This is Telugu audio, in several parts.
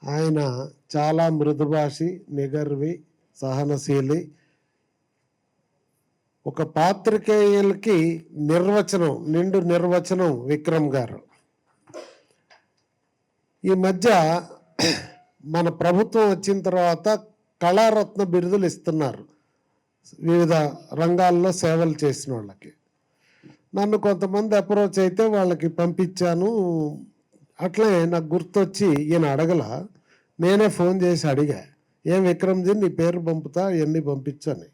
ఆయన చాలా మృదుభాషి, నిగర్వి, సహనశీలి. ఒక పాత్రికేయులకి నిర్వచనం, నిండు నిర్వచనం విక్రమ్ గారు. ఈ మధ్య మన ప్రభుత్వం వచ్చిన తర్వాత కళారత్న బిరుదులు ఇస్తున్నారు వివిధ రంగాల్లో సేవలు చేసిన వాళ్ళకి. నన్ను కొంతమంది అప్రోచ్ అయితే వాళ్ళకి పంపించాను. అట్లే నాకు గుర్తొచ్చి ఈయన అడగల, నేనే ఫోన్ చేసి అడిగా, ఏం విక్రమ్జీ నీ పేరు పంపుతా, ఇవన్నీ పంపించని.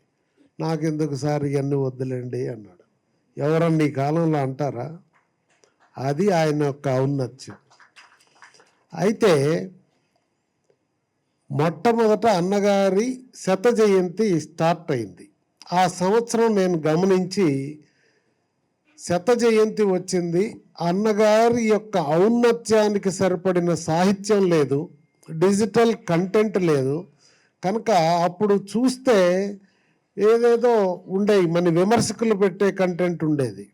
నాకెందుకు సార్ ఇవన్నీ వద్దులేండి అన్నాడు. ఎవరన్నా ఈ కాలంలో అంటారా? అది ఆయన యొక్క ఔన్నత్యం. అయితే మొట్టమొదట అన్నగారి 100వ జయంతి స్టార్ట్ అయింది. ఆ సంవత్సరం నేను గమనించి 100వ జయంతి వచ్చింది, అన్నగారి యొక్క ఔన్నత్యానికి సరిపడిన సాహిత్యం లేదు, డిజిటల్ కంటెంట్ లేదు. కనుక అప్పుడు చూస్తే ఏదేదో ఉండేవి, మన విమర్శకులు పెట్టే కంటెంట్ ఉండేది.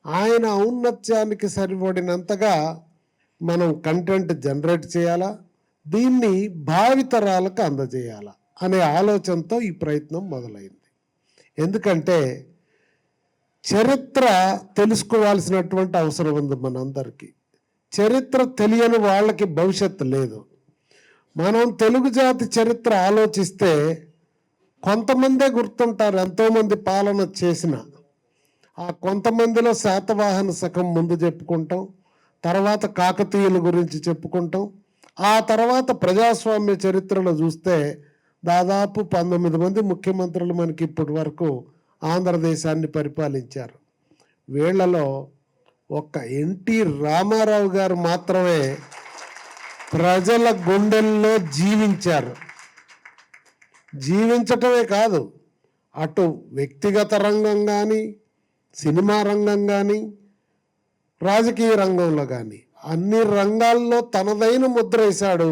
ఆయన ఔన్నత్యానికి సరిపడినంతగా మనం కంటెంట్ జనరేట్ చేయాలా, దీన్ని భావితరాలకు అందజేయాలా అనే ఆలోచనతో ఈ ప్రయత్నం మొదలైంది. ఎందుకంటే చరిత్ర తెలుసుకోవాల్సినటువంటి అవసరం ఉంది మనందరికీ. చరిత్ర తెలియని వాళ్ళకి భవిష్యత్తు లేదు. మనం తెలుగు జాతి చరిత్ర ఆలోచిస్తే కొంతమందే గుర్తుంటారు, ఎంతోమంది పాలన చేసిన. ఆ కొంతమందిలో శాతవాహన శకం ముందు చెప్పుకుంటాం, తర్వాత కాకతీయుల గురించి చెప్పుకుంటాం. ఆ తర్వాత ప్రజాస్వామ్య చరిత్రలో చూస్తే దాదాపు 19 మంది ముఖ్యమంత్రులు మనకి ఇప్పటి వరకు ఆంధ్రదేశాన్ని పరిపాలించారు. వీళ్లలో ఒక్క ఎన్టీ రామారావు గారు మాత్రమే ప్రజల గుండెల్లో జీవించారు. జీవించటమే కాదు, అటు వ్యక్తిగత రంగం కానీ, సినిమా రంగం కానీ, రాజకీయ రంగంలో కానీ అన్ని రంగాల్లో తనదైన ముద్ర వేశాడు,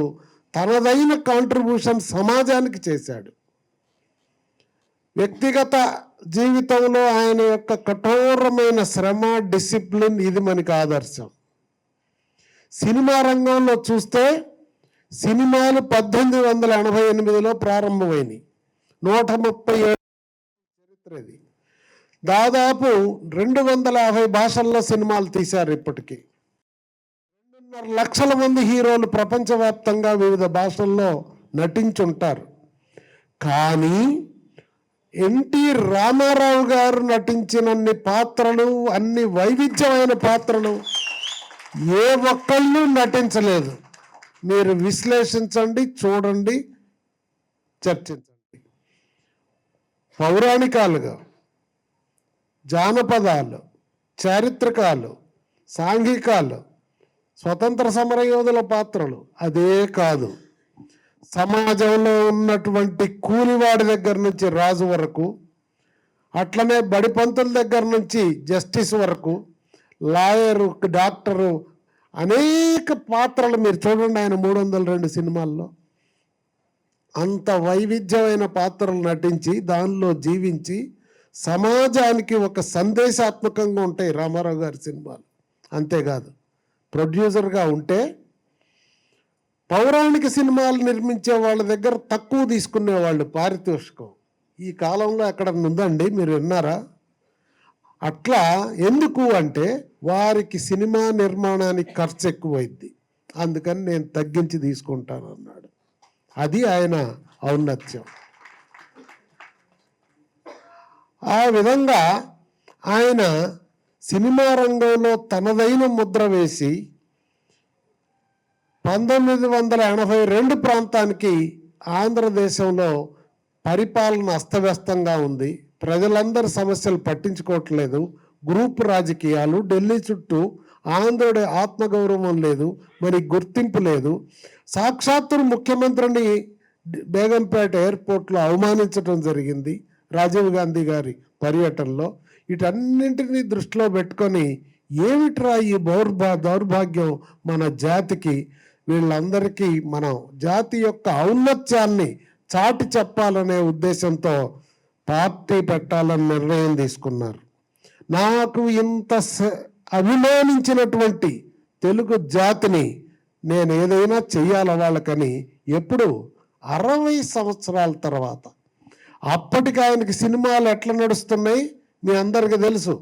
తనదైన కాంట్రిబ్యూషన్ సమాజానికి చేశాడు. వ్యక్తిగత జీవితంలో ఆయన యొక్క కఠోరమైన శ్రమ, డిసిప్లిన్ ఇది మనకి ఆదర్శం. సినిమా రంగంలో చూస్తే సినిమాలు 1888లో ప్రారంభమైనవి, 137 చరిత్ర ఇది. దాదాపు 250 భాషల్లో సినిమాలు తీశారు. ఇప్పటికీ 2.5 లక్షల మంది హీరోలు ప్రపంచవ్యాప్తంగా వివిధ భాషల్లో నటించుంటారు. కానీ ఎన్టీ రామారావు గారు నటించినన్ని పాత్రలు, అన్ని వైవిధ్యమైన పాత్రలు ఏ ఒక్కళ్ళు నటించలేదు. మీరు విశ్లేషించండి, చూడండి, చర్చించండి. పౌరాణికాలుగా, జానపదాలు, చారిత్రకాలు, సాంఘికాలు, స్వతంత్ర సమరయోధుల పాత్రలు, అదే కాదు సమాజంలో ఉన్నటువంటి కూలివాడి దగ్గర నుంచి రాజు వరకు, అట్లనే బడిపంతుల దగ్గర నుంచి జస్టిస్ వరకు, లాయరు, డాక్టరు, అనేక పాత్రలు మీరు చూడండి ఆయన 302 సినిమాల్లో. అంత వైవిధ్యమైన పాత్రలు నటించి దానిలో జీవించి సమాజానికి ఒక సందేశాత్మకంగా ఉంటాయి రామారావు గారి సినిమాలు. అంతేకాదు ప్రొడ్యూసర్గా ఉంటే పౌరాణిక సినిమాలు నిర్మించే వాళ్ళ దగ్గర తక్కువ తీసుకునేవాళ్ళు పారితోషికం. ఈ కాలంలో ఎక్కడ ఉందండి, మీరు విన్నారా? అట్లా ఎందుకు అంటే వారికి సినిమా నిర్మాణానికి ఖర్చు ఎక్కువైద్ది, అందుకని నేను తగ్గించి తీసుకుంటాను అన్నాడు. అది ఆయన ఔన్నత్యం. ఆ విధంగా ఆయన సినిమా రంగంలో తనదైన ముద్ర వేసి 1982 ప్రాంతానికి ఆంధ్రదేశంలో పరిపాలన అస్తవ్యస్తంగా ఉంది. ప్రజలందరి సమస్యలు పట్టించుకోవట్లేదు. గ్రూప్ రాజకీయాలు, ఢిల్లీ చుట్టూ ఆంధ్రుడి ఆత్మగౌరవం లేదు, మరి గుర్తింపు లేదు. సాక్షాత్తు ముఖ్యమంత్రిని బేగంపేట ఎయిర్పోర్ట్లో అవమానించడం జరిగింది రాజీవ్ గాంధీ గారి పర్యటనలో. వీటన్నింటినీ దృష్టిలో పెట్టుకొని ఏమిట్రా ఈ దౌర్భాగ్యం మన జాతికి, వీళ్ళందరికీ మనం జాతి యొక్క ఔన్నత్యాన్ని చాటి చెప్పాలనే ఉద్దేశంతో పార్టీ పెట్టాలని నిర్ణయం తీసుకున్నారు. నాకు ఇంత అభిమానించినటువంటి తెలుగు జాతిని నేను ఏదైనా చెయ్యాల వాళ్ళకని. ఎప్పుడు 60 సంవత్సరాల తర్వాత. అప్పటికి ఆయనకి సినిమాలు ఎట్లా నడుస్తున్నాయి మీ అందరికీ తెలుసు.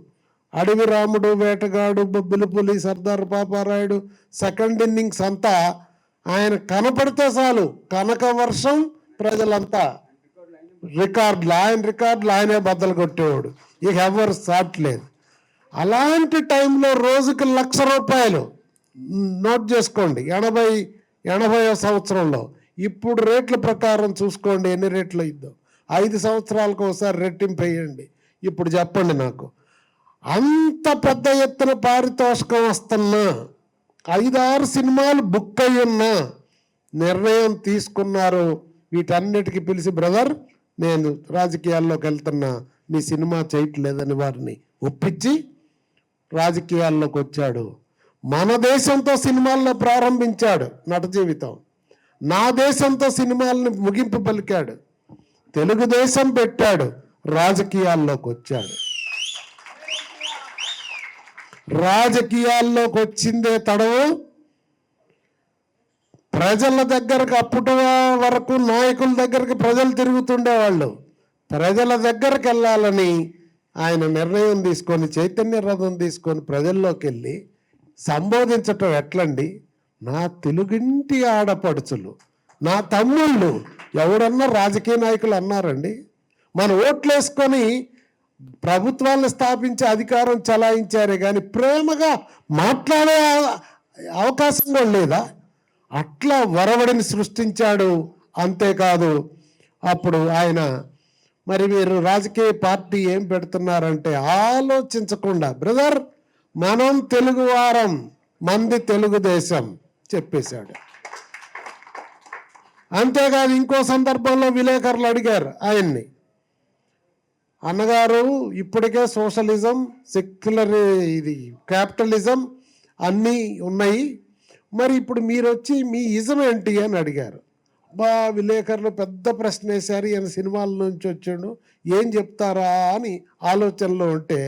అడవి రాముడు, వేటగాడు, బొబ్బిలి పులి, సర్దార్ పాపారాయుడు, సెకండ్ ఇన్నింగ్స్ అంతా ఆయన కనపడితే చాలు కనక వర్షం, ప్రజలంతా రికార్డులు ఆయనే బద్దలు కొట్టేవాడు. ఇక ఎవరు సాట్లేదు. అలాంటి టైంలో రోజుకి ₹1,00,000 నోట్ చేసుకోండి. 80వ సంవత్సరంలో. ఇప్పుడు రేట్ల ప్రకారం చూసుకోండి ఎన్ని రేట్లు ఇద్దాం. 5 సంవత్సరాలకు ఒకసారి రెట్టింపు వేయండి. ఇప్పుడు చెప్పండి నాకు. అంత పెద్ద ఎత్తున పారితోషికం వస్తున్నా, 5-6 సినిమాలు బుక్ అయ్యున్నా నిర్ణయం తీసుకున్నారు. వీటన్నిటికీ పిలిచి, బ్రదర్ నేను రాజకీయాల్లోకి వెళ్తున్నా, మీ సినిమా చేయట్లేదని వారిని ఒప్పించి రాజకీయాల్లోకి వచ్చాడు. మన దేశంతో సినిమాలను ప్రారంభించాడు నట జీవితం. నా దేశంతో సినిమాలను ముగింపు పలికాడు. తెలుగుదేశం పెట్టాడు, రాజకీయాల్లోకి వచ్చాడు. రాజకీయాల్లోకి వచ్చిందే తడవు. ప్రజల దగ్గరకు అప్పటి వరకు నాయకుల దగ్గరికి ప్రజలు తిరుగుతుండేవాళ్ళు. ప్రజల దగ్గరికి వెళ్ళాలని ఆయన నిర్ణయం తీసుకొని, చైతన్య రథం తీసుకొని ప్రజల్లోకి వెళ్ళి సంబోధించటం ఎట్లండి? నా తెలుగింటి ఆడపడుచులు, నా తమ్ముళ్ళు, ఎవడన్నా రాజకీయ నాయకులు అన్నారండి? మన ఓట్లు వేసుకొని ప్రభుత్వాలను స్థాపించి అధికారం చలాయించారే కానీ ప్రేమగా మాట్లాడే అవకాశం కూడా లేదా? అట్లా వరవడిని సృష్టించాడు. అంతేకాదు, అప్పుడు ఆయన మరి మీరు రాజకీయ పార్టీ ఏం పెడుతున్నారంటే ఆలోచించకుండా, బ్రదర్ మనం తెలుగువారం, మంది తెలుగుదేశం చెప్పేశాడు. అంతేకాదు, ఇంకో సందర్భంలో విలేకరులు అడిగారు ఆయన్ని, అన్నగారు ఇప్పటికే సోషలిజం, సెక్యులర్, ఇది క్యాపిటలిజం అన్నీ ఉన్నాయి, మరి ఇప్పుడు మీరు వచ్చి మీ ఇజం ఏంటి అని అడిగారు. విలేకరులు పెద్ద ప్రశ్న వేశారు. ఈయన సినిమాల నుంచి వచ్చాడు, ఏం చెప్తారా అని ఆలోచనలో ఉంటే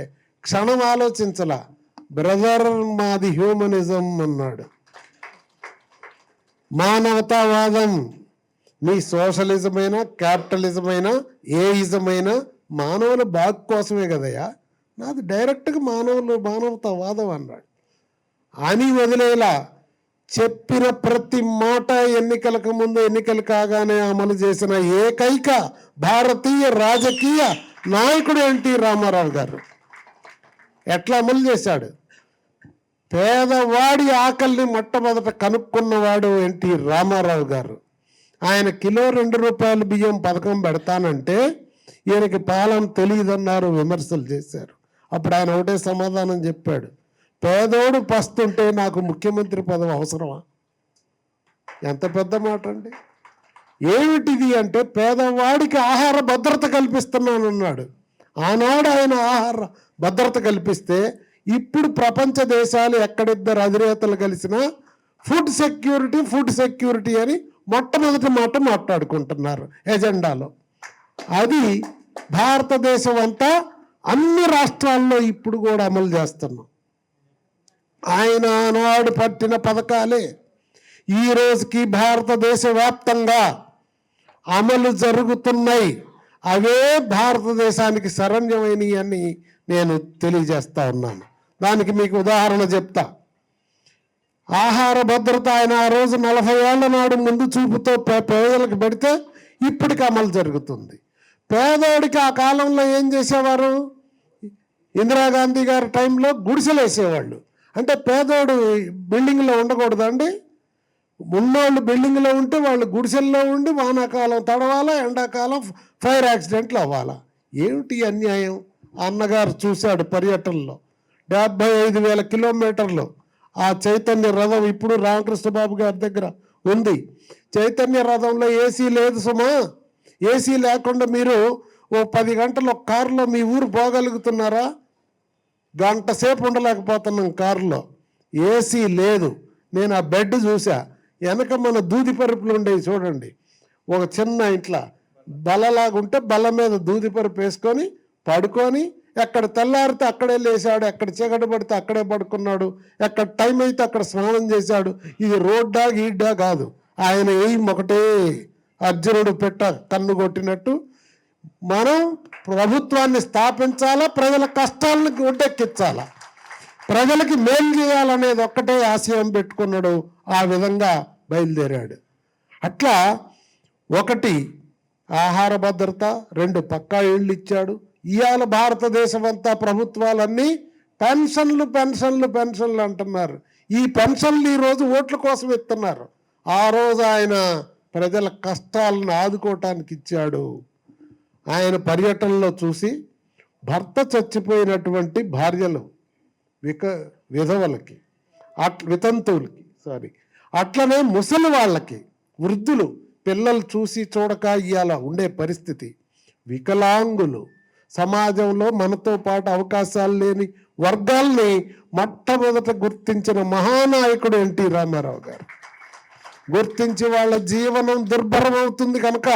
క్షణం ఆలోచించలా. బ్రదర్ మాది హ్యూమనిజం అన్నాడు. మానవతావాదం. మీ సోషలిజమైనా క్యాపిటలిజమైనా ఏ ఇజమైనా మానవుల బాగు కోసమే కదయ్యా, నాది డైరెక్ట్గా మానవతావాదం అన్నాడు. అని వదిలేలా చెప్పిన ప్రతి మాట ఎన్నికలకు ముందు, ఎన్నికలు కాగానే అమలు చేసిన ఏకైక భారతీయ రాజకీయ నాయకుడు ఎన్టీ రామారావు గారు. ఎట్లా అమలు చేశాడు? పేదవాడి ఆకలిని మొట్టమొదట కనుక్కున్నవాడు ఎన్టీ రామారావు గారు. ఆయన కిలో ₹2 బియ్యం పథకం పెడతానంటే ఈయనకి పాలన తెలియదన్నారు, విమర్శలు చేశారు. అప్పుడు ఆయన ఒకటే సమాధానం చెప్పాడు, పేదోడు పస్తుంటే నాకు ముఖ్యమంత్రి పదవి అవసరమా? ఎంత పెద్ద మాట అండి. ఏమిటిది అంటే పేదవాడికి ఆహార భద్రత కల్పిస్తున్నానన్నాడు. ఆనాడు ఆయన ఆహార భద్రత కల్పిస్తే ఇప్పుడు ప్రపంచ దేశాలు ఎక్కడిద్దరు అధినేతలు కలిసినా ఫుడ్ సెక్యూరిటీ అని మొట్టమొదటి మాట మాట్లాడుకుంటున్నారు ఎజెండాలో. అది భారతదేశం అంతా అన్ని రాష్ట్రాల్లో ఇప్పుడు కూడా అమలు చేస్తున్నాం. ఆయన ఆనాడు పట్టిన పథకాలే ఈ రోజుకి భారతదేశ వ్యాప్తంగా అమలు జరుగుతున్నాయి. అవే భారతదేశానికి శరణ్యమైనవి అని నేను తెలియజేస్తా ఉన్నాను. దానికి మీకు ఉదాహరణ చెప్తా. ఆహార భద్రత ఆయన ఆ రోజు 40 ఏళ్ల నాడు ముందు చూపుతో పేదలకు పెడితే ఇప్పటికి అమలు జరుగుతుంది. పేదోడికి ఆ కాలంలో ఏం చేసేవారు? ఇందిరాగాంధీ గారి టైంలో గుడిసెలు వేసేవాళ్ళు. అంటే పేదోడు బిల్డింగ్లో ఉండకూడదండి. ఉన్నోళ్ళు బిల్డింగ్లో ఉంటే వాళ్ళు గుడిసెల్లో ఉండి వానాకాలం తడవాలా, ఎండాకాలం ఫైర్ యాక్సిడెంట్లు అవ్వాలా. ఏమిటి అన్యాయం? అన్నగారు చూశాడు పర్యటనలో. 75,000 కిలోమీటర్లు ఆ చైతన్య రథం ఇప్పుడు రామకృష్ణ బాబు గారి దగ్గర ఉంది. చైతన్య రథంలో ఏసీ లేదు సుమా. ఏసీ లేకుండా మీరు ఓ 10 గంటలు ఒక కారులో మీ ఊరు పోగలుగుతున్నారా? గంట సేపు ఉండలేకపోతున్నాం కారులో. ఏసీ లేదు. నేను ఆ బెడ్ చూసా. వెనక మన దూది పరుపులు ఉండేవి చూడండి. ఒక చిన్న ఇంట్లో బల్లలాగుంటే బల్ల మీద దూది పరుపు వేసుకొని పడుకొని ఎక్కడ తెల్లారితే అక్కడే లేచాడు, ఎక్కడ చీకటి పడితే అక్కడే పడుకున్నాడు, ఎక్కడ టైం అయితే అక్కడ స్నానం చేశాడు. ఇది రోడ్డా గీడ్డా కాదు, ఆయన ఎయిమ్ ఒకటే, అర్జునుడు పెట్ట కన్ను కొట్టినట్టు మనం ప్రభుత్వాన్ని స్థాపించాలా, ప్రజల కష్టాలను ఒడ్డెక్కించాలా, ప్రజలకి మేలు చేయాలనేది ఒక్కటే ఆశయం పెట్టుకున్నాడు. ఆ విధంగా బయలుదేరాడు. అట్లా ఒకటి ఆహార భద్రత, 2 పక్కా ఇళ్ళు ఇచ్చాడు. ఇవాళ భారతదేశం అంతా ప్రభుత్వాలన్నీ పెన్షన్లు పెన్షన్లు పెన్షన్లు అంటున్నారు. ఈ పెన్షన్లు ఈరోజు ఓట్ల కోసం ఇస్తున్నారు. ఆ రోజు ఆయన ప్రజల కష్టాలను ఆదుకోవటానికి ఇచ్చాడు. ఆయన పర్యటనలో చూసి భర్త చచ్చిపోయినటువంటి భార్యలు, విధవలకి, వితంతువులకి, అట్లనే ముసలి వాళ్ళకి, వృద్ధులు, పిల్లలు చూసి చూడక ఇవాళ ఉండే పరిస్థితి, వికలాంగులు, సమాజంలో మనతో పాటు అవకాశాలు లేని వర్గాల్ని మొట్టమొదట గుర్తించిన మహానాయకుడు ఎన్టీ రామారావు గారు. గుర్తించి వాళ్ళ జీవనం దుర్భరం అవుతుంది కనుక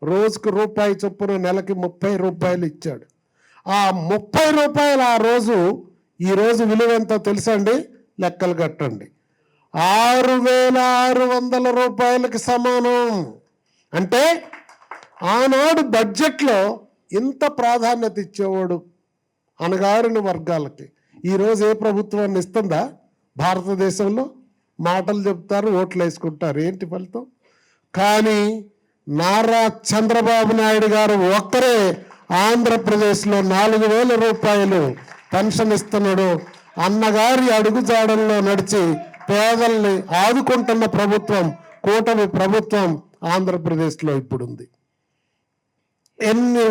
రోజుకు రూపాయి చొప్పున నెలకి 30 రూపాయలు ఇచ్చాడు. ఆ 30 రూపాయలు ఆ రోజు, ఈరోజు విలువ ఎంతో తెలుసండి, లెక్కలు కట్టండి, 6,600 రూపాయలకి సమానం. అంటే ఆనాడు బడ్జెట్లో ఇంత ప్రాధాన్యత ఇచ్చేవాడు అణగారిన వర్గాలకి. ఈరోజు ఏ ప్రభుత్వాన్ని ఇస్తుందా భారతదేశంలో? మాటలు చెప్తారు, ఓట్లు వేసుకుంటారు, ఏంటి ఫలితం? కానీ నారా చంద్రబాబు నాయుడు గారు ఒక్కరే ఆంధ్రప్రదేశ్లో 4,000 రూపాయలు పెన్షన్ ఇస్తున్నాడు. అన్నగారి అడుగుజాడల్లో నడిచి పేదల్ని ఆదుకుంటున్న ప్రభుత్వం, కూటమి ప్రభుత్వం ఆంధ్రప్రదేశ్లో ఇప్పుడుంది. ఎన్ని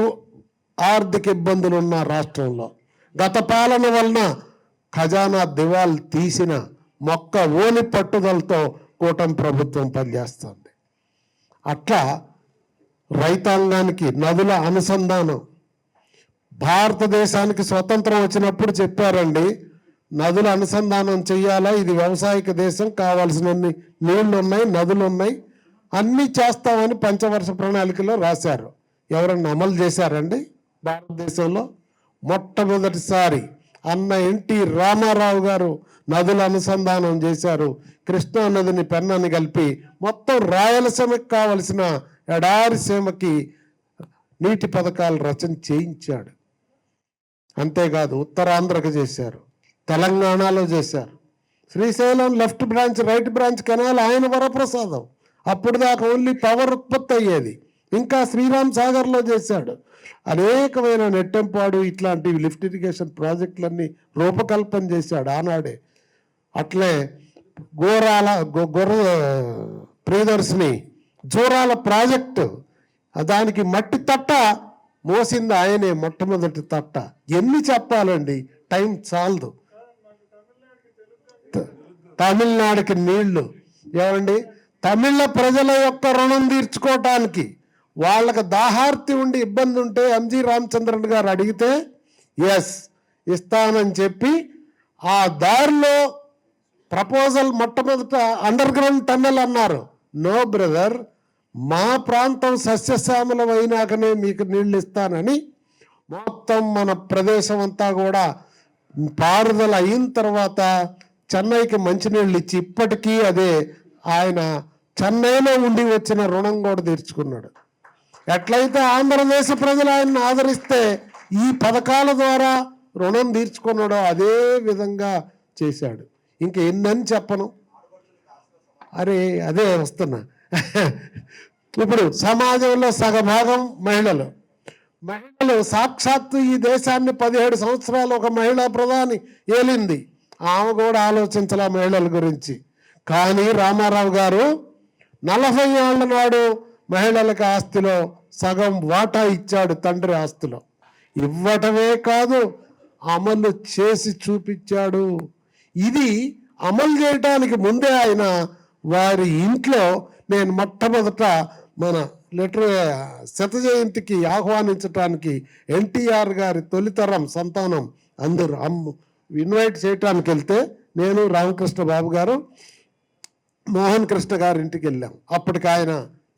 ఆర్థిక ఇబ్బందులు ఉన్న రాష్ట్రంలో గత పాలన వలన ఖజానా దివాల్ తీసిన మొక్క ఓని పట్టుదలతో కూటమి ప్రభుత్వం పనిచేస్తుంది. అట్లా రైతాంగానికి నదుల అనుసంధానం, భారతదేశానికి స్వతంత్రం వచ్చినప్పుడు చెప్పారండి, నదుల అనుసంధానం చెయ్యాలా, ఇది వ్యవసాయక దేశం, కావాల్సినన్ని నీళ్లు ఉన్నాయి, నదులు ఉన్నాయి, అన్నీ చేస్తామని పంచవర్ష ప్రణాళికలో రాశారు. ఎవరన్నా అమలు చేశారండి? భారతదేశంలో మొట్టమొదటిసారి అన్న ఎన్టీ రామారావు గారు నదుల అనుసంధానం చేశారు. కృష్ణా నదిని పెన్నాని కలిపి మొత్తం రాయలసీమకి కావలసిన ఎడారి సీమకి నీటి పథకాలు రచన చేయించాడు. అంతేకాదు ఉత్తరాంధ్రకు చేశారు, తెలంగాణలో చేశారు. Srisailam left branch, right branch canal ఆయన వరప్రసాదం. అప్పుడు దాకా ఓన్లీ పవర్ ఉత్పత్తి అయ్యేది. ఇంకా శ్రీరామ్ సాగర్లో చేశాడు. అనేకమైన నెట్టెంపాడు ఇట్లాంటి లిఫ్ట్ ఇరిగేషన్ ప్రాజెక్టులన్నీ రూపకల్పన చేశాడు ఆనాడే. అట్లే ప్రియదర్శిని జోరాల ప్రాజెక్టు, దానికి మట్టి తట్ట మోసింది ఆయనే, మొట్టమొదటి తట్ట. ఎన్ని చెప్పాలండి, టైం చాలదు. తమిళనాడుకి నీళ్లు ఏమండి, తమిళ ప్రజల యొక్క రుణం తీర్చుకోవటానికి వాళ్ళకి దాహార్తి ఉండి ఇబ్బంది ఉంటే ఎంజి రామచంద్రన్ గారు అడిగితే ఎస్ ఇస్తానని చెప్పి ఆ దారిలో ప్రపోజల్ మొట్టమొదట అండర్ గ్రౌండ్ టన్నెల్ అన్నారు. నో బ్రదర్, మా ప్రాంతం సస్యశ్యామలం అయినాకనే మీకు నీళ్ళు ఇస్తానని మొత్తం మన ప్రదేశం అంతా కూడా పారుదల అయిన తర్వాత చెన్నైకి మంచినీళ్ళు ఇచ్చి ఇప్పటికీ అదే ఆయన చెన్నైలో ఉండి వచ్చిన రుణం కూడా తీర్చుకున్నాడు. ఎట్లయితే ఆంధ్రదేశ ప్రజలు ఆయన్ని ఆదరిస్తే ఈ పథకాల ద్వారా రుణం తీర్చుకున్నాడో అదే విధంగా చేశాడు. ఇంక ఎన్నని చెప్పను, అదే వస్తున్నా. ఇప్పుడు సమాజంలో సగభాగం మహిళలు సాక్షాత్తు ఈ దేశాన్ని 17 సంవత్సరాలు ఒక మహిళా ప్రధాని ఏలింది. ఆమె కూడా ఆలోచించాల మహిళల గురించి. కానీ రామారావు గారు 40 ఏళ్ల నాడు మహిళలకు ఆస్తిలో సగం వాటా ఇచ్చాడు, తండ్రి ఆస్తిలో. ఇవ్వటమే కాదు, అమలు చేసి చూపించాడు. ఇది అమలు చేయటానికి ముందే ఆయన వారి ఇంట్లో నేను మొట్టమొదట మన శత జయంతికి ఆహ్వానించటానికి ఎన్టీఆర్ గారి తొలితరం సంతానం అందరూ ఇన్వైట్ చేయటానికి వెళ్తే నేను రామకృష్ణ బాబు గారు మోహన్ కృష్ణ గారి ఇంటికి వెళ్ళాం. అప్పటికి ఆయన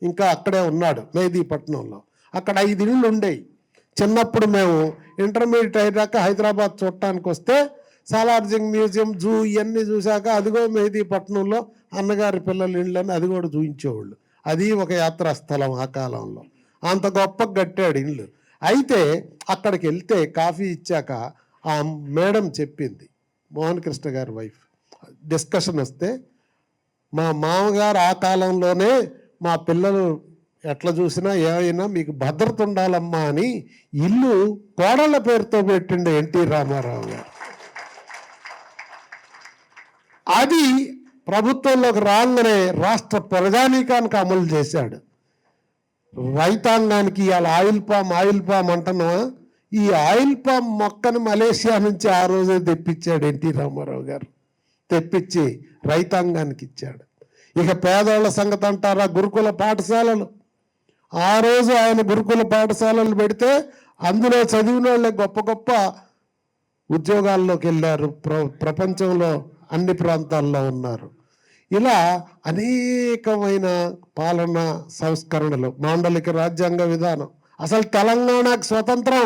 ఇంకా అక్కడే ఉన్నాడు, మెహదీపట్నంలో. అక్కడ 5 ఇళ్ళు ఉండేవి. చిన్నప్పుడు మేము ఇంటర్మీడియట్ అయ్యాక హైదరాబాద్ చూడటానికి వస్తే సాలార్జింగ్ మ్యూజియం, జూ ఇవన్నీ చూశాక అదిగో మెహదీపట్నంలో అన్నగారి పిల్లల ఇళ్ళని అది కూడా చూపించేవాళ్ళు. అది ఒక యాత్రా స్థలం ఆ కాలంలో. అంత గొప్పగా కట్టాడు ఇల్లు. అయితే అక్కడికి వెళ్తే కాఫీ ఇచ్చాక ఆ మేడం చెప్పింది, మోహన్ కృష్ణ గారి వైఫ్, డిస్కషన్ వస్తే, మా మామగారు ఆ కాలంలోనే మా పిల్లలు ఎట్లా చూసినా ఏమైనా మీకు భద్రత ఉండాలమ్మా అని ఇల్లు కోడళ్ళ పేరుతో పెట్టిండే ఎన్టీ రామారావు గారు. అది ప్రభుత్వంలోకి రాగానే రాష్ట్ర ప్రజానీకానికి అమలు చేశాడు. రైతాంగానికి ఇవాళ ఆయిల్ పామ్ అంటున్నావా, ఈ ఆయిల్ పామ్ మొక్కను మలేషియా నుంచి ఆ రోజే తెప్పించాడు ఎన్టీ రామారావు గారు. తెప్పించి రైతాంగానికి ఇచ్చాడు. ఇక పేదవాళ్ళ సంగతి అంటారా, గురుకుల పాఠశాలలు. ఆ రోజు ఆయన గురుకుల పాఠశాలలు పెడితే అందులో చదివిన వాళ్ళే గొప్ప గొప్ప ఉద్యోగాల్లోకి వెళ్ళారు, ప్రపంచంలో అన్ని ప్రాంతాల్లో ఉన్నారు. ఇలా అనేకమైన పాలన సంస్కరణలు, మాండలిక రాజ్యాంగ విధానం. అసలు తెలంగాణకు స్వతంత్రం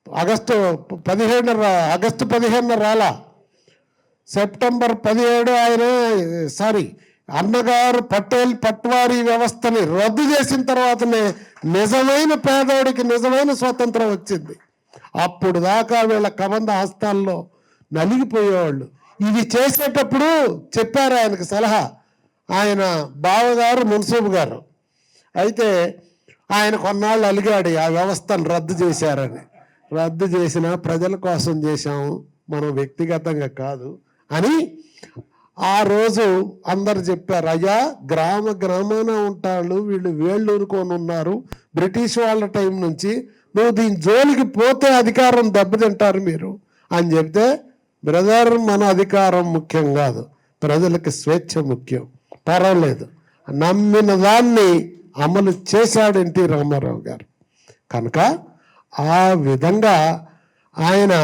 ఆగస్టు 15 రాలా, సెప్టెంబర్ 17 అన్నగారు పటేల్ పట్వారీ వ్యవస్థని రద్దు చేసిన తర్వాతనే నిజమైన పేదోడికి నిజమైన స్వతంత్రం వచ్చింది. అప్పుడు దాకా వీళ్ళ కబంధ హస్తాల్లో నలిగిపోయేవాళ్ళు. ఇది చేసేటప్పుడు చెప్పారు ఆయనకు సలహా, ఆయన బావగారు మున్సూబు గారు. అయితే ఆయన కొన్నాళ్ళు అలిగాడు ఆ వ్యవస్థను రద్దు చేశారని. రద్దు చేసినా ప్రజల కోసం చేశాము, మనం వ్యక్తిగతంగా కాదు అని ఆ రోజు అందరు చెప్పారు. అయ్యా, గ్రామాన ఉంటాళ్ళు, వీళ్ళు వేళ్ళూరుకొని ఉన్నారు బ్రిటిష్ వాళ్ళ టైం నుంచి, నువ్వు దీని జోలికి పోతే అధికారం దెబ్బతింటారు మీరు అని చెప్తే, బ్రదర్, మన అధికారం ముఖ్యం కాదు, ప్రజలకు స్వేచ్ఛ ముఖ్యం, పర్వాలేదు, నమ్మిన దాన్ని అమలు చేశాడు ఎన్టీ రామారావు గారు. కనుక ఆ విధంగా ఆయన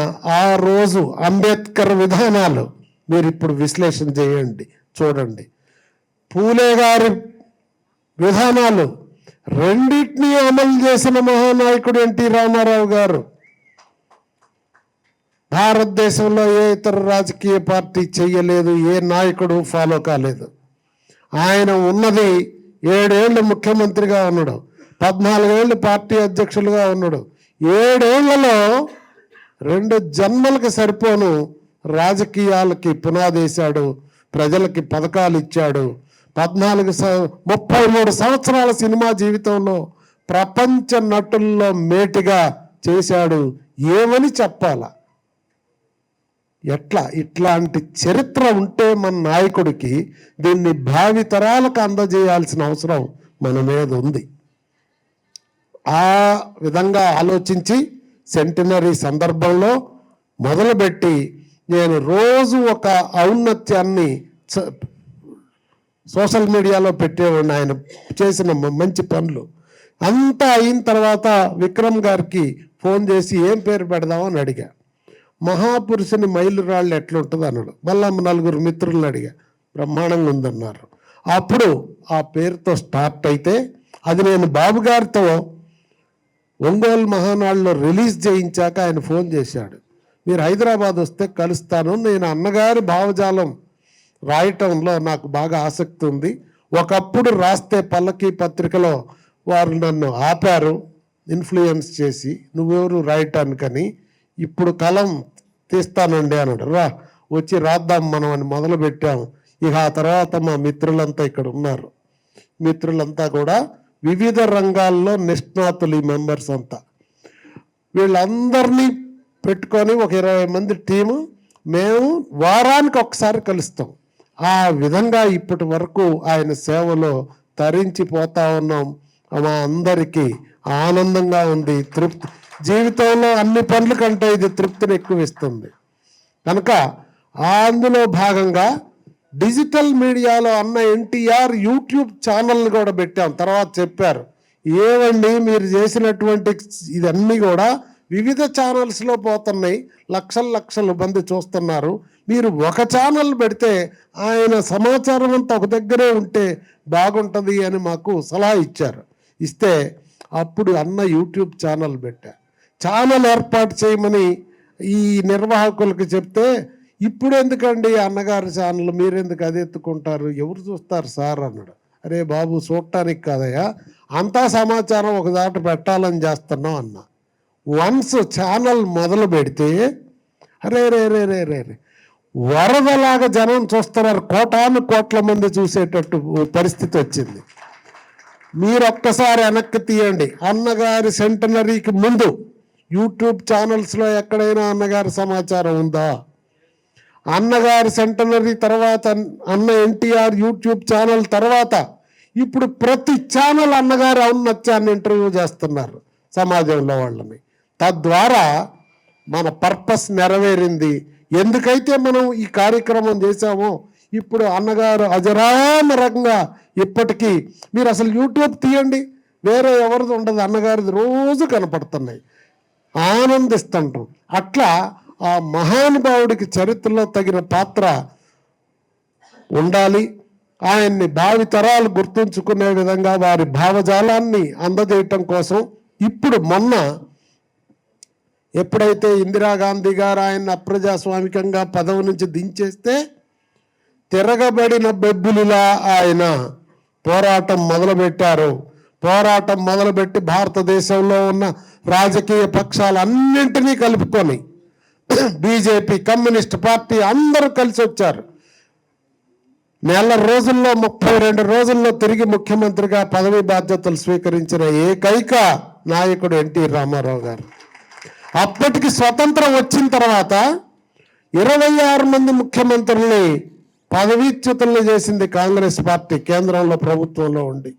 ఆ రోజు అంబేద్కర్ విధానాలు మీరు ఇప్పుడు విశ్లేషణ చేయండి, చూడండి. పూలే గారి విధానాలు రెండింటినీ అమలు చేసిన మహానాయకుడు ఎన్టీ రామారావు గారు. భారతదేశంలో ఏ ఇతర రాజకీయ పార్టీ చెయ్యలేదు, ఏ నాయకుడు ఫాలో కాలేదు. ఆయన ఉన్నది 7 ఏళ్ళు ముఖ్యమంత్రిగా ఉన్నాడు, 14 ఏళ్ళు పార్టీ అధ్యక్షులుగా ఉన్నాడు. 7 ఏళ్లలో 2 జన్మలకు సరిపోను రాజకీయాలకి పునాదేశాడు, ప్రజలకి పథకాలు ఇచ్చాడు. 33 సంవత్సరాల సినిమా జీవితంలో ప్రపంచ నటుల్లో మేటిగా చేశాడు. ఏమని చెప్పాలా? ఎట్లా ఇట్లాంటి చరిత్ర ఉంటే మన నాయకుడికి దీన్ని భావితరాలకు అందజేయాల్సిన అవసరం మన మీద ఉంది. ఆ విధంగా ఆలోచించి సెంటినరీ సందర్భంలో మొదలుపెట్టి నేను రోజు ఒక ఔన్నత్యాన్ని సోషల్ మీడియాలో పెట్టేవాడిని, ఆయన చేసిన మంచి పనులు. అంతా అయిన తర్వాత విక్రమ్ గారికి ఫోన్ చేసి ఏం పేరు పెడదామని అడిగా. మహాపురుషుని మైలురాళ్ళు ఎట్లుంటుంది అన్నాడు. మళ్ళా 4 మిత్రులను అడిగా, బ్రహ్మాండంగా ఉందన్నారు. అప్పుడు ఆ పేరుతో స్టార్ట్ అయితే అది నేను బాబు గారితో ఒంగోలు మహానాడులో రిలీజ్ చేయించాక ఆయన ఫోన్ చేశాడు, మీరు హైదరాబాద్ వస్తే కలుస్తాను, నేను అన్నగారి భావజాలం రాయటంలో నాకు బాగా ఆసక్తి ఉంది. ఒకప్పుడు రాస్తే పల్లకి పత్రికలో వారు నన్ను ఆపారు ఇన్ఫ్లుయెన్స్ చేసి, నువ్వెవరు రాయటానికని, ఇప్పుడు కలం తీస్తానండి అన్నాడు. రా, వచ్చి రాద్దాం మనం అని మొదలుపెట్టాము. ఇక ఆ తర్వాత మా మిత్రులంతా ఇక్కడ ఉన్నారు. మిత్రులంతా కూడా వివిధ రంగాల్లో నిష్ణాతులు, ఈ మెంబర్స్ అంతా. వీళ్ళందరినీ పెట్టుకొని ఒక 20 మంది టీము, మేము వారానికి ఒకసారి కలుస్తాం. ఆ విధంగా ఇప్పటి వరకు ఆయన సేవలో తరించిపోతా ఉన్నాం. మా అందరికీ ఆనందంగా ఉంది, తృప్తి. జీవితంలో అన్ని పనుల కంటే ఇది తృప్తిని ఎక్కువ ఇస్తుంది. కనుక అందులో భాగంగా డిజిటల్ మీడియాలో అన్న ఎన్టీఆర్ యూట్యూబ్ ఛానల్ కూడా పెట్టాం. తర్వాత చెప్పారు, ఏవండి మీరు చేసినటువంటి ఇదన్నీ కూడా వివిధ ఛానల్స్లో పోతున్నాయి, లక్షల మంది చూస్తున్నారు, మీరు ఒక ఛానల్ పెడితే ఆయన సమాచారం అంతా ఒక దగ్గరే ఉంటే బాగుంటుంది అని మాకు సలహా ఇచ్చారు. ఇస్తే అప్పుడు అన్న యూట్యూబ్ ఛానల్ పెట్టా. ఛానల్ ఏర్పాటు చేయమని ఈ నిర్వాహకులకు చెప్తే, ఇప్పుడు ఎందుకండి అన్నగారి ఛానల్, మీరెందుకు అది ఎత్తుకుంటారు, ఎవరు చూస్తారు సార్ అన్నాడు. అరే బాబు, చూడటానికి కాదయ్యా, అంతా సమాచారం ఒక దాట పెట్టాలని చేస్తున్నాం అన్న. వన్స్ ఛానల్ మొదలు పెడితే అరే రే రే రే రే రే వరదలాగా జనం చూస్తున్నారు, కోటాను కోట్ల మంది చూసేటట్టు పరిస్థితి వచ్చింది. మీరు ఒక్కసారి వెనక్కి తీయండి. అన్నగారి సెంటనరీకి ముందు యూట్యూబ్ ఛానల్స్లో ఎక్కడైనా అన్నగారి సమాచారం ఉందా? అన్నగారి సెంటనరీ తర్వాత అన్న ఎన్టీఆర్ యూట్యూబ్ ఛానల్ తర్వాత ఇప్పుడు ప్రతి ఛానల్ అన్నగారి ఔన్నత్యాన్ని ఇంటర్వ్యూ చేస్తున్నారు సమాజంలో వాళ్ళని. తద్వారా మన పర్పస్ నెరవేరింది. ఎందుకైతే మనం ఈ కార్యక్రమం చేశామో ఇప్పుడు అన్నగారు అజరామరంగా ఇప్పటికీ మీరు అసలు యూట్యూబ్ తీయండి, వేరే ఎవరిది ఉండదు, అన్నగారిది రోజు కనపడుతున్నాయి, ఆనందిస్తుంటాం. అట్లా ఆ మహానుభావుడికి చరిత్రలో తగిన పాత్ర ఉండాలి. ఆయన్ని భావితరాలు గుర్తుంచుకునే విధంగా వారి భావజాలాన్ని అందజేయటం కోసం ఇప్పుడు మొన్న ఎప్పుడైతే ఇందిరాగాంధీ గారు ఆయన్ని అప్రజాస్వామికంగా పదవి నుంచి దించేస్తే తిరగబడిన బెబ్బులిలా ఆయన పోరాటం మొదలుపెట్టారు. పోరాటం మొదలుపెట్టి భారతదేశంలో ఉన్న రాజకీయ పక్షాలన్నింటినీ కలుపుకొని బీజేపీ, కమ్యూనిస్ట్ పార్టీ అందరూ కలిసి వచ్చారు. నెల రోజుల్లో 32 రోజుల్లో తిరిగి ముఖ్యమంత్రిగా పదవి బాధ్యతలు స్వీకరించిన ఏకైక నాయకుడు ఎన్టీ రామారావు గారు. అప్పటికి స్వతంత్రం వచ్చిన తర్వాత 26 మంది ముఖ్యమంత్రుల్ని పదవీచ్యుతుల్ని చేసింది కాంగ్రెస్ పార్టీ కేంద్రంలో ప్రభుత్వంలో ఉండి.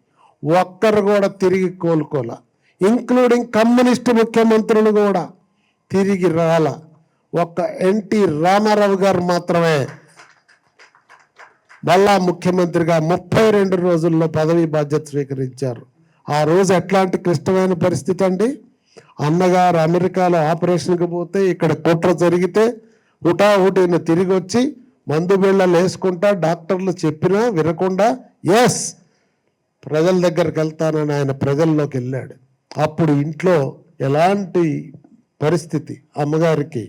ఒక్కరు కూడా తిరిగి కోలుకోల, ఇంక్లూడింగ్ కమ్యూనిస్టు ముఖ్యమంత్రులు కూడా తిరిగి రాల. ఒక్క ఎన్టీ రామారావు గారు మాత్రమే మళ్ళా ముఖ్యమంత్రిగా 32 రోజుల్లో పదవి బాధ్యత స్వీకరించారు. ఆ రోజు ఎట్లాంటి క్లిష్టమైన పరిస్థితి అండి. అన్నగారు అమెరికాలో ఆపరేషన్కి పోతే ఇక్కడ కుట్ర జరిగితే హుటాహుటిన తిరిగి వచ్చి మందు బిళ్ళలు వేసుకుంటా, డాక్టర్లు చెప్పినా వినకుండా ఎస్ ప్రజల దగ్గరికి వెళ్తానని ఆయన ప్రజల్లోకి వెళ్ళాడు. అప్పుడు ఇంట్లో ఎలాంటి పరిస్థితి, అమ్మగారికి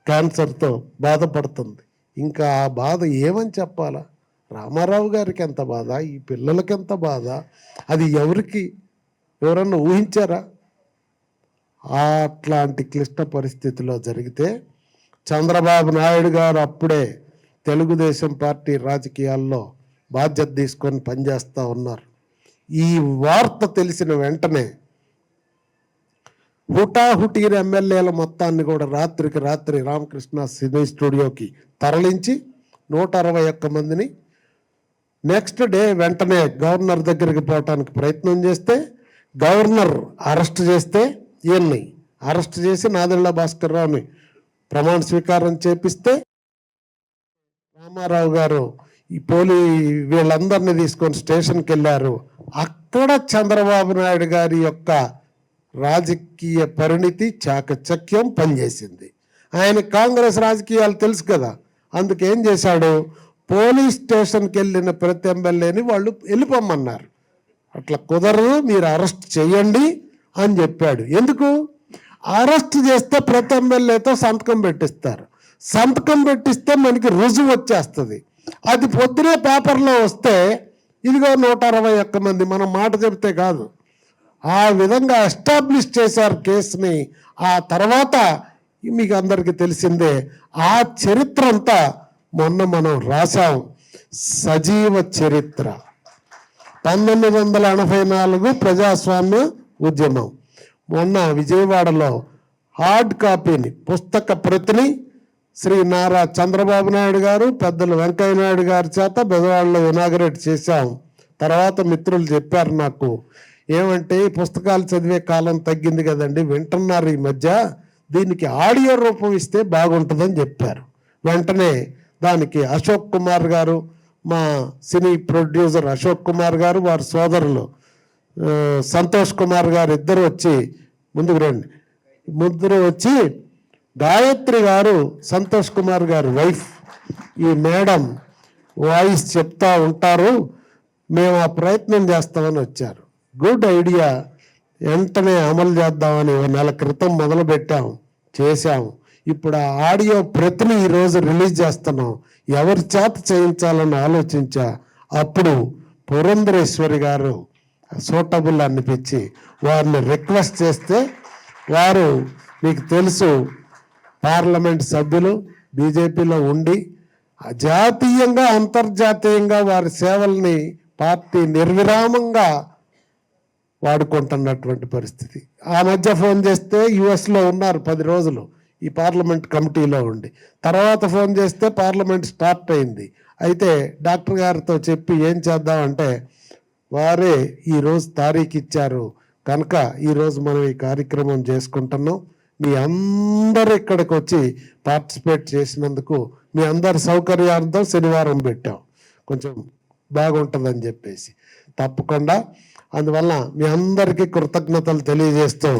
క్యాన్సర్తో బాధపడుతుంది. ఇంకా ఆ బాధ ఏమని చెప్పాలా? రామారావు గారికి ఎంత బాధ, ఈ పిల్లలకి ఎంత బాధ, అది ఎవరన్నా ఊహించారా? అట్లాంటి క్లిష్ట పరిస్థితిలో జరిగితే చంద్రబాబు నాయుడు గారు అప్పుడే తెలుగుదేశం పార్టీ రాజకీయాల్లో బాధ్యత తీసుకొని పనిచేస్తూ ఉన్నారు. ఈ వార్త తెలిసిన వెంటనే హుటాహుటీన ఎమ్మెల్యేల మొత్తాన్ని కూడా రాత్రికి రాత్రి రామకృష్ణ సినీ స్టూడియోకి తరలించి 161 మందిని నెక్స్ట్ డే వెంటనే గవర్నర్ దగ్గరికి పోవటానికి ప్రయత్నం చేస్తే గవర్నర్ అరెస్ట్ చేస్తే ఈయన్ని అరెస్ట్ చేసి నాదెళ్ల భాస్కర్ రావుని ప్రమాణ స్వీకారం చేపిస్తే రామారావు గారు ఈ వీళ్ళందరినీ తీసుకొని స్టేషన్కి వెళ్ళారు. అక్కడ చంద్రబాబు నాయుడు గారి యొక్క రాజకీయ పరిణితి చాకచక్యం పనిచేసింది. ఆయన కాంగ్రెస్ రాజకీయాలు తెలుసు కదా, అందుకేం చేశాడు, పోలీస్ స్టేషన్కి వెళ్ళిన ప్రతి ఎమ్మెల్యేని వాళ్ళు వెళ్ళిపోమన్నారు. అట్లా కుదరదు, మీరు అరెస్ట్ చేయండి అని చెప్పాడు. ఎందుకు అరెస్ట్ చేస్తే ప్రతి ఎమ్మెల్యేతో సంతకం పెట్టిస్తారు, సంతకం పెట్టిస్తే మనకి రుజువు వచ్చేస్తుంది. అది పొద్దునే పేపర్లో వస్తే ఇదిగో 161 మంది, మనం మాట చెబితే కాదు, ఆ విధంగా ఎస్టాబ్లిష్ చేశారు కేసుని. ఆ తర్వాత మీకు అందరికీ తెలిసిందే, ఆ చరిత్ర అంతా మొన్న మనం రాశాం, సజీవ చరిత్ర. 1984 ప్రజాస్వామ్య ఉద్యమం. మొన్న విజయవాడలో హార్డ్ కాపీని, పుస్తక ప్రతిని శ్రీ నారా చంద్రబాబు నాయుడు గారు, పెద్దలు వెంకయ్య నాయుడు గారి చేత బెజవాడలో ఇనాగరేట్ చేశాం. తర్వాత మిత్రులు చెప్పారు నాకు, ఏమంటే పుస్తకాలు చదివే కాలం తగ్గింది కదండి, వింటున్నారు ఈ మధ్య, దీనికి ఆడియో రూపం ఇస్తే బాగుంటుందని చెప్పారు. వెంటనే దానికి అశోక్ కుమార్ గారు, మా సినీ ప్రొడ్యూసర్ అశోక్ కుమార్ గారు, వారి సోదరులు సంతోష్ కుమార్ గారు ఇద్దరు వచ్చి ముందుకు రండి, ముగ్గురు వచ్చి గాయత్రి గారు సంతోష్ కుమార్ గారు వైఫ్, ఈ మేడం వాయిస్ చెప్తా ఉంటారు, మేము ఆ ప్రయత్నం చేస్తామని వచ్చారు. గుడ్ ఐడియా, వెంటనే అమలు చేద్దామని 1 నెల క్రితం మొదలు చేశాం. ఇప్పుడు ఆ ఆడియో ప్రతిని ఈరోజు రిలీజ్ చేస్తున్నాం. ఎవరి చేత చేయించాలని ఆలోచించా. అప్పుడు పురంధరేశ్వరి గారు సూటబుల్ అనిపించి వారిని రిక్వెస్ట్ చేస్తే వారు మీకు తెలుసు పార్లమెంట్ సభ్యులు బీజేపీలో ఉండి జాతీయంగా అంతర్జాతీయంగా వారి సేవల్ని పార్టీ నిర్విరామంగా వాడుకుంటున్నటువంటి పరిస్థితి. ఆ మధ్య ఫోన్ చేస్తే యుఎస్లో ఉన్నారు 10 రోజులు ఈ పార్లమెంట్ కమిటీలో ఉండి. తర్వాత ఫోన్ చేస్తే పార్లమెంట్ స్టార్ట్ అయింది. అయితే డాక్టర్ గారితో చెప్పి ఏం చేద్దామంటే వారే ఈరోజు తారీఖు ఇచ్చారు కనుక ఈరోజు మనం ఈ కార్యక్రమం చేసుకుంటున్నాం. మీ అందరు ఇక్కడికి వచ్చి పార్టిసిపేట్ చేసినందుకు మీ అందరి సౌకర్యార్థం శనివారం పెట్టాం, కొంచెం బాగుంటుందని చెప్పేసి. తప్పకుండా అందువల్ల మీ అందరికీ కృతజ్ఞతలు తెలియజేస్తూ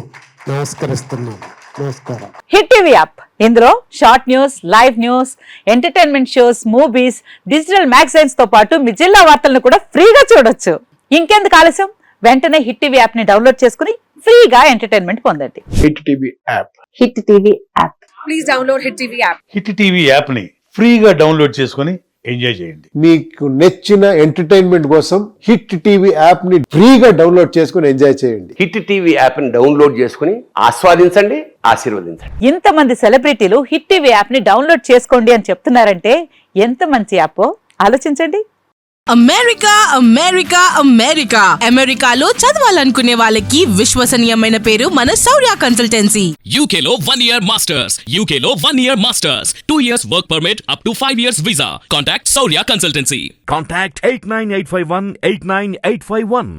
నమస్కరిస్తున్నాను. నమస్కారం. హిట్ టీవీ యాప్, ఇందులో short news, live news, entertainment shows, movies, digital magazines తో పాటు మీ జిల్లా వార్తలను కూడా ఫ్రీగా చూడొచ్చు. ఇంకెందుకు ఆలస్యం, వెంటనే హిట్ టీవీ యాప్ ని డౌన్లోడ్ చేసుకుని ఫ్రీగా ఎంటర్టైన్మెంట్ పొందండి. Hit TV app. Hit TV app. Please download hit TV app. Hit TV app ని ఫ్రీగా డౌన్లోడ్ చేసుకుని ఎంజాయ్ చేయండి. మీకు నచ్చిన ఎంటర్టైన్మెంట్ కోసం హిట్ టీవీ యాప్ ని ఫ్రీగా డౌన్లోడ్ చేసుకుని ఎంజాయ్ చేయండి. హిట్ టీవీ యాప్ ని డౌన్లోడ్ చేసుకుని ఆస్వాదించండి, ఆశీర్వదించండి. ఇంతమంది సెలబ్రిటీలు హిట్ టీవీ యాప్ ని డౌన్లోడ్ చేసుకోండి అని చెప్తున్నారంటే ఎంత మంచి యాప్ ఆలోచించండి. అమెరికా అమెరికా అమెరికా అమెరికాలో చదవాలనుకునే వాళ్ళకి విశ్వసనీయమైన పేరు మన శౌర్య కన్సల్టెన్సీ. UK లో 1 year masters, UK లో 1 year masters, 2 years work permit up to 5 years visa. Contact Saurya Consultancy. Contact 89851 89851.